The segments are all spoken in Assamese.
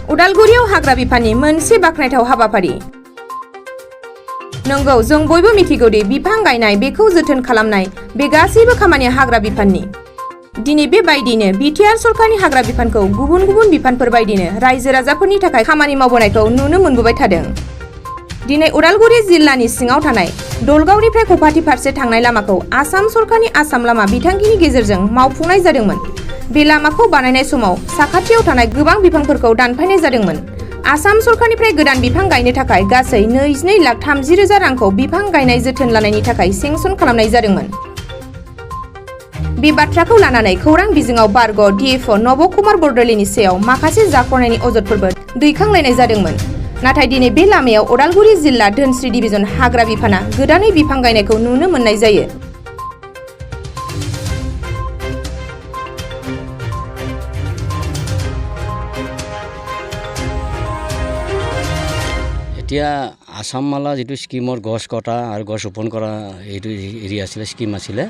उदालगुरियाव हाग्रा बिफाननि मोनसे बाखनायथाव हाबाफारि। नंगौ, जों बयबो मिथिगौदि बिफां गायनाय, बेखौ जोथोन खालामनाय, बे गासैबो खामानिया हाग्रा बिफाननि। दिनै बेबायदिनो बिटिआर सरकारनि हाग्रा बिफानखौ गुबुन गुबुन बिफानफोर बायदिनो रायजो राजाफोरनि थाखाय खामानि मावबोनायखौ नुनो मोनबोबाय थादों। दिनै उदालगुरि जिल्लानि सिङाव थानाय दलगावनिफ्राय कपाथि फारसे थांनाय लामाखौ आसाम सरकारनि आसाम लामा बिथांखिनि गेजेरजों मावफुंनाय जादोंमोन। बे लामाखौ बानायनाय समाव साखाथियाव थानाय गोबां बिफांफोरखौ दानफायनाय जादोंमोन। आसाम सरकारनिफ्राय गोदान बिफां गायनो थाखाय गासै 22,30,000 रांखौ बिफां गायनाय जोथोन लानायनि थाखाय सेंसन खालामनाय जादोंमोन। बे बाथ्राखौ लानानै खौरां बिजोङाव बारग' डिएफअ नब कुमार बरदলৈनि सायाव माखासे जाख्लनायनि अजदफोरबो दैखांलायनाय जादोंमोन। नाथाय दिनै बे लामायाव उदालगुरि जिल्ला धोनस्री डिभिजन हाग्रा बिफाना गोदानै बिफां गायनायखौ नुनो मोननाय जायो। এতিয়া আসাম মালা যেটো স্কিমৰ গছ কটা আৰু গছ ৰোপণ কৰা এইটো এৰি আছিলে, স্কিম আছিলে,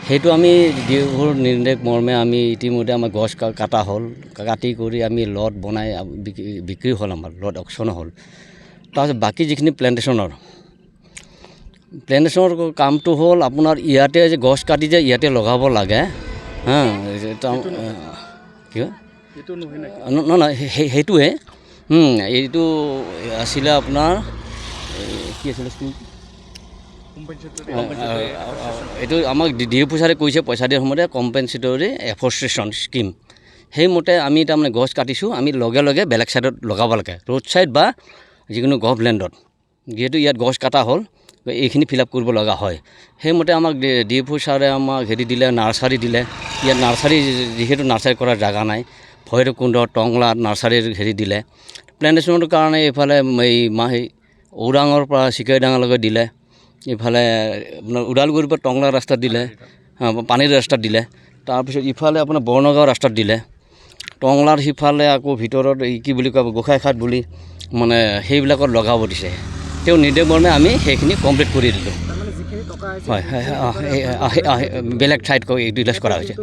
সেইটো আমি ডিএফঅ'ৰ নিৰ্দেশ মৰ্মে আমি ইতিমধ্যে আমাৰ গছ কাটা হ'ল, কাটি কৰি আমি লট বনাই বিক্ৰী হ'ল, আমাৰ লট অকশ্যন হ'ল। তাৰপিছত বাকী যিখিনি প্লেণ্টেশ্যনৰ কামটো হ'ল আপোনাৰ ইয়াতে যে গছ কাটি যে ইয়াতে লগাব লাগে, কি নহয় সেইটোৱে এইটো আছিলে আপোনাৰ কি আছিলে এইটো আমাক ডিএফঅ ছাৰে কৈছে পইচা দিয়াৰ সময়তে কম্পেনচেটৰী এফৰেষ্টেশ্যন স্কিম। সেইমতে আমি তাৰমানে গছ কাটিছোঁ, আমি লগে লগে বেলেগ ছাইডত লগাব লাগে, ৰোড ছাইড বা যিকোনো গভলেণ্ডত। যিহেতু ইয়াত গছ কাটা হ'ল, এইখিনি ফিল আপ কৰিব লগা হয়। সেইমতে আমাক ডিএফঅ ছাৰে আমাক দিলে, নাৰ্চাৰী দিলে। ইয়াত নাৰ্চাৰী যিহেতু নাৰ্চাৰী কৰাৰ জেগা নাই, ভৈৰৱকুণ্ড টংলাত নাৰ্চাৰীৰ দিলে। প্লেণ্টেশ্যনৰ কাৰণে এইফালে এই ঔৰাঙৰ পৰা চিকাৰীডাঙালৈকে দিলে, ইফালে আপোনাৰ ওদালগুৰিৰ পৰা টংলা ৰাস্তাত দিলে, পানীৰ ৰাস্তাত দিলে। তাৰপিছত ইফালে আপোনাৰ বৰ্ণগাঁও ৰাস্তাত দিলে, টংলাৰ সিফালে আকৌ ভিতৰত কি বুলি কয় গোসাঁইঘাট বুলি মানে সেইবিলাকত লগাব দিছে। তেওঁ নিৰ্দেশ মৰ্মে আমি সেইখিনি কমপ্লিট কৰি দিলোঁ। হয় বেলেগ ঠাইত ইউটিলাইজ কৰা হৈছে,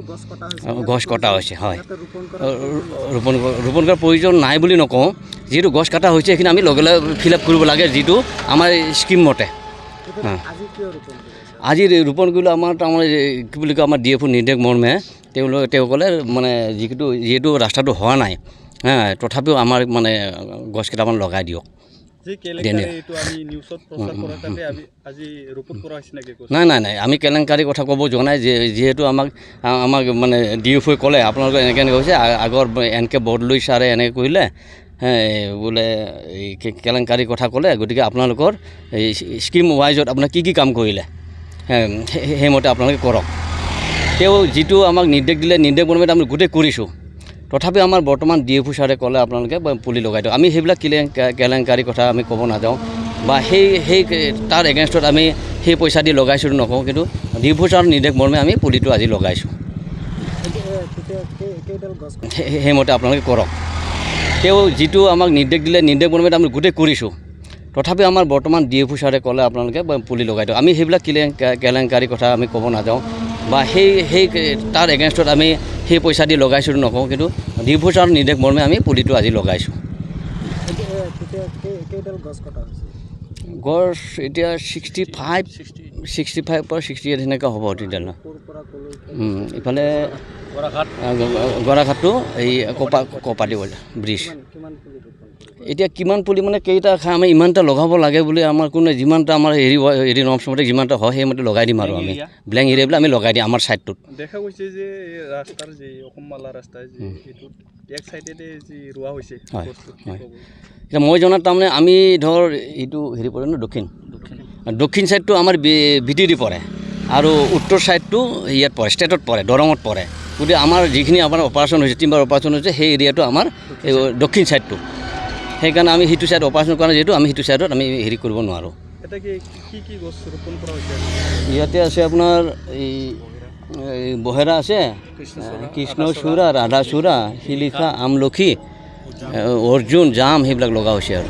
গছ কটা হৈছে। হয়, ৰোপণ কৰাৰ প্ৰয়োজন নাই বুলি নকওঁ, যিহেতু গছ কটা হৈছে সেইখিনি আমি লগে লগে ফিল আপ কৰিব লাগে, যিটো আমাৰ স্কিম মতে। আজি ৰোপণ কৰিলে আমাৰ তাৰমানে কি বুলি কয় আমাৰ ডিএফঅ নিৰ্দেশ মৰ্মে তেওঁকলে মানে যিহেতু ৰাস্তাটো হোৱা নাই, তথাপিও আমাৰ মানে গছ কেইটামান লগাই দিয়ক। নাই আমি কেলেংকাৰীৰ কথা ক'ব যোৱা নাই। যিহেতু আমাক মানে ডিএফঅ'ই ক'লে আপোনালোকে এনেকৈ কৈছে, আগৰ এনকে বৰদলৈ ছাৰে এনেকৈ কৰিলে, বোলে এই কেলেংকাৰীৰ কথা ক'লে, গতিকে আপোনালোকৰ এই স্কিম ৱাইজত আপোনাৰ কি কাম কৰিলে সেইমতে আপোনালোকে কৰক। তেওঁ যিটো আমাক নিৰ্দেশ দিলে, নিৰ্দেশ মৰ্মে আমি গোটেই কৰিছোঁ। তথাপিও আমাৰ বৰ্তমান ডিএফঅ ছাৰে ক'লে আপোনালোকে পুলি লগাই দিয়ক। আমি সেইবিলাক কেলেংকাৰীৰ কথা আমি ক'ব নাযাওঁ, বা সেই তাৰ এগেইনষ্টত আমি সেই পইচা দি লগাইছোঁ নকওঁ, কিন্তু ডিএফঅ ছাৰৰ নিৰ্দেশ মৰ্মে আমি পুলিটো আজি লগাইছোঁ। সেইমতে আপোনালোকে কৰক। তেওঁ যিটো আমাক নিৰ্দেশ দিলে, নিৰ্দেশ মৰ্মে আমি গোটেই কৰিছোঁ। তথাপিও আমাৰ বৰ্তমান ডিএফঅ ছাৰে ক'লে আপোনালোকে পুলি লগাই দিয়ক। আমি সেইবিলাক কেলেংকাৰীৰ কথা আমি ক'ব নাযাওঁ, বা সেই তাৰ এগেইনষ্টত আমি সেই পইচা দি লগাইছোঁ নকওঁ, কিন্তু ডিএফঅ ছাৰৰ নিৰ্দেশ মৰ্মে আমি পুলিটো আজি লগাইছোঁ। গছ এতিয়া 65 পৰা 68 সেনেকুৱা হ'ব তেতিয়াহ'লে। ইফালে গৰাঘাটটো এই কপাটি ব্ৰিজ। এতিয়া কিমান পুলি মানে কেইটা খাই আমি ইমানটা লগাব লাগে বুলি আমাৰ কোনো যিমানটা আমাৰ হেৰি নৰ্মছমতে যিমানটা হয় সেইমতে লগাই দিম, আৰু আমি ব্লেংক এৰিয়া বিলাক আমি লগাই দিম আমাৰ ছাইডটোত। দেখা গৈছে যে ৰাস্তাৰ যে অসম মালা ৰাস্তা যে এইটোত এক সাইডেতে যে ৰোৱা হৈছে। হয় এতিয়া মই জনাত তাৰমানে আমি ধৰ এইটো পৰে ন, দক্ষিণ ছাইডটো আমাৰ ভিতৰি পৰে, আৰু উত্তৰ ছাইডটো ইয়াত পৰে, ষ্টেটত পৰে, দৰঙত পৰে। গতিকে আমাৰ যিখিনি আমাৰ অপাৰেশ্যন হৈছে, টিম্বাৰ অপাৰেশ্যন হৈছে, সেই এৰিয়াটো আমাৰ দক্ষিণ ছাইডটো। সেইকাৰণে আমি সেইটো ছাইড অপাৰেশ্যন কৰা যিহেতু আমি সেইটো ছাইডত আমি কৰিব নোৱাৰোঁ। ইয়াতে আছে আপোনাৰ এই বহেৰা আছে, কৃষ্ণচূড়া, ৰাধাচূড়া, শিলিখা, আমলখি, অৰ্জুন, জাম সেইবিলাক লগা হৈছে আৰু।